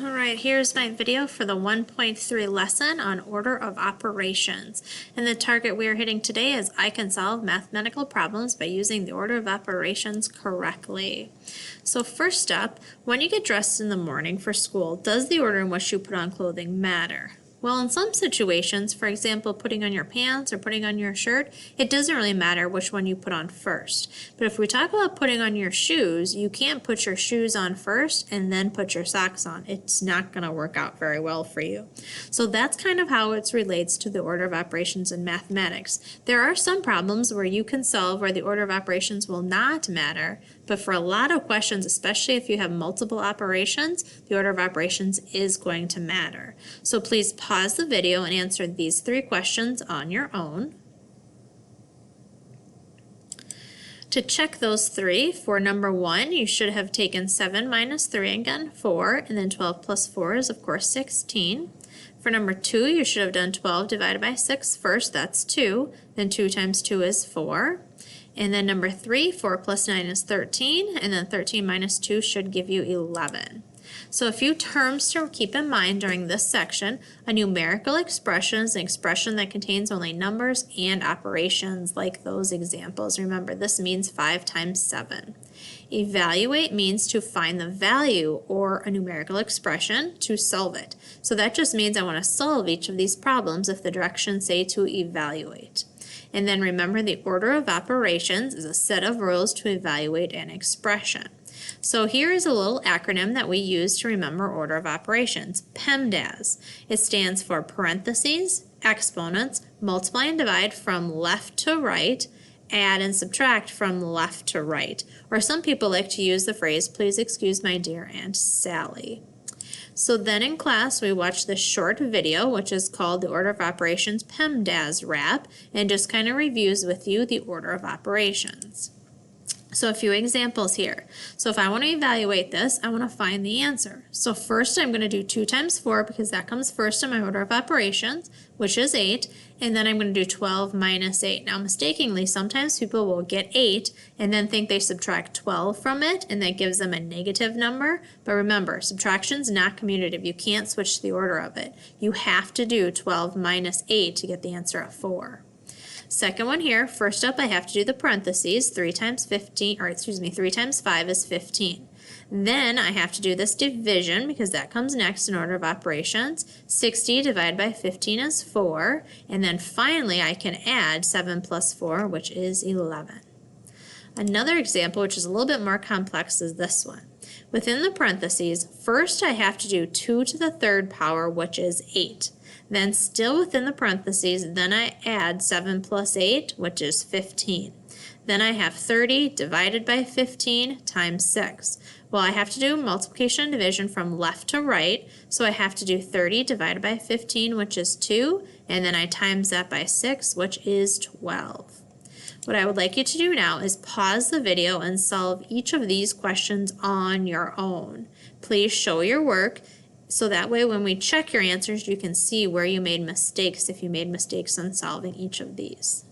All right, here's my video for the 1.3 lesson on order of operations. And the target we are hitting today is I can solve mathematical problems by using the order of operations correctly. So first up, when you get dressed in the morning for school, does the order in which you put on clothing matter? Well, in some situations, for example, putting on your pants or putting on your shirt, it doesn't really matter which one you put on first. But if we talk about putting on your shoes, you can't put your shoes on first and then put your socks on. It's not going to work out very well for you. So that's kind of how it relates to the order of operations in mathematics. There are some problems where you can solve where the order of operations will not matter, but for a lot of questions, especially if you have multiple operations, the order of operations is going to matter. So please pause the video and answer these 3 questions on your own. To check those 3, for number 1, you should have taken 7 minus 3, again 4, and then 12 plus 4 is of course 16. For number 2, you should have done 12 divided by 6 first, that's 2, then 2 times 2 is 4. And then number 3, 4 plus 9 is 13, and then 13 minus 2 should give you 11. So a few terms to keep in mind during this section. A numerical expression is an expression that contains only numbers and operations like those examples. Remember, this means 5 times 7. Evaluate means to find the value or a numerical expression to solve it. So that just means I want to solve each of these problems if the directions say to evaluate. And then remember, the order of operations is a set of rules to evaluate an expression. So here is a little acronym that we use to remember order of operations, PEMDAS. It stands for parentheses, exponents, multiply and divide from left to right, add and subtract from left to right. Or some people like to use the phrase, please excuse my dear Aunt Sally. So then in class we watched this short video which is called the Order of Operations PEMDAS Wrap and just kind of reviews with you the order of operations. So a few examples here. So if I want to evaluate this, I want to find the answer. So first I'm going to do 2 times 4 because that comes first in my order of operations, which is 8, and then I'm going to do 12 minus 8. Now mistakenly, sometimes people will get 8 and then think they subtract 12 from it and that gives them a negative number. But remember, subtraction is not commutative. You can't switch the order of it. You have to do 12 minus 8 to get the answer of 4. Second one here, first up I have to do the parentheses, 3 times 5 is 15. Then I have to do this division because that comes next in order of operations. 60 divided by 15 is 4, and then finally I can add 7 plus 4, which is 11. Another example, which is a little bit more complex, is this one. Within the parentheses, first I have to do 2 to the 3rd power, which is 8. Then still within the parentheses, then I add 7 plus 8, which is 15. Then I have 30 divided by 15 times 6. Well, I have to do multiplication and division from left to right, so I have to do 30 divided by 15, which is 2, and then I times that by 6, which is 12. What I would like you to do now is pause the video and solve each of these questions on your own. Please show your work, so that way when we check your answers, you can see where you made mistakes if you made mistakes in solving each of these.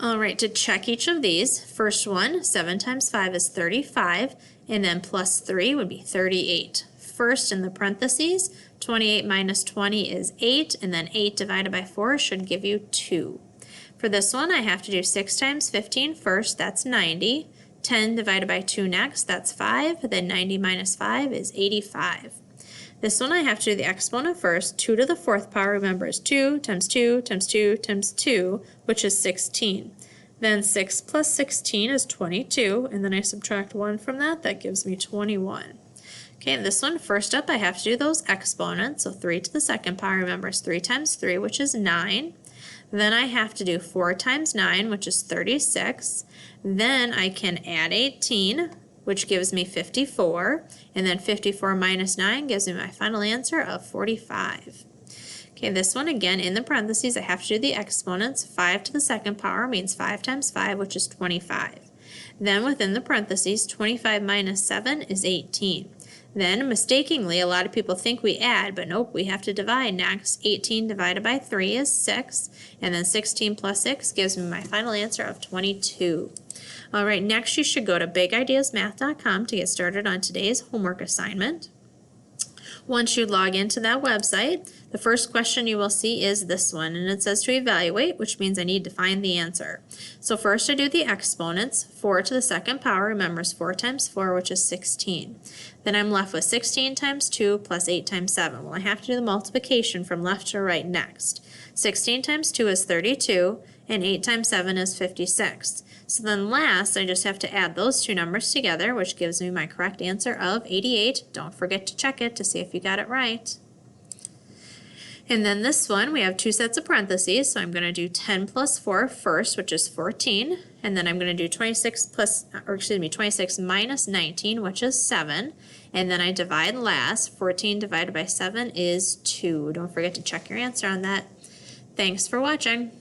All right, to check each of these, first one, 7 times 5 is 35, and then plus 3 would be 38. First in the parentheses, 28 minus 20 is 8, and then 8 divided by 4 should give you 2. For this one, I have to do 6 times 15 first, that's 90. 10 divided by 2 next, that's 5, then 90 minus 5 is 85. This one I have to do the exponent first. 2 to the 4th power, remember, is 2 times 2 times 2 times 2, which is 16. Then 6 plus 16 is 22, and then I subtract 1 from that, that gives me 21. Okay, this one, first up, I have to do those exponents. So 3 to the 2nd power, remember, is 3 times 3, which is 9. Then I have to do 4 times 9, which is 36. Then I can add 18, which gives me 54. And then 54 minus 9 gives me my final answer of 45. Okay, this one again in the parentheses, I have to do the exponents. 5 to the 2nd power means 5 times 5, which is 25. Then within the parentheses, 25 minus 7 is 18. Then mistakenly, a lot of people think we add, but nope, we have to divide next. 18 divided by 3 is 6, and then 16 plus 6 gives me my final answer of 22. All right, next you should go to bigideasmath.com to get started on today's homework assignment. Once you log into that website, the first question you will see is this one, and it says to evaluate, which means I need to find the answer. So first I do the exponents. 4 to the second power, remember, is 4 times 4, which is 16. Then I'm left with 16 times 2 plus 8 times 7. Well, I have to do the multiplication from left to right next. 16 times 2 is 32, and 8 times 7 is 56. So then last, I just have to add those two numbers together, which gives me my correct answer of 88. Don't forget to check it to see if you got it right. And then this one, we have two sets of parentheses, so I'm going to do 10 plus 4 first, which is 14, and then I'm going to do 26 minus 19, which is 7, and then I divide last. 14 divided by 7 is 2. Don't forget to check your answer on that. Thanks for watching.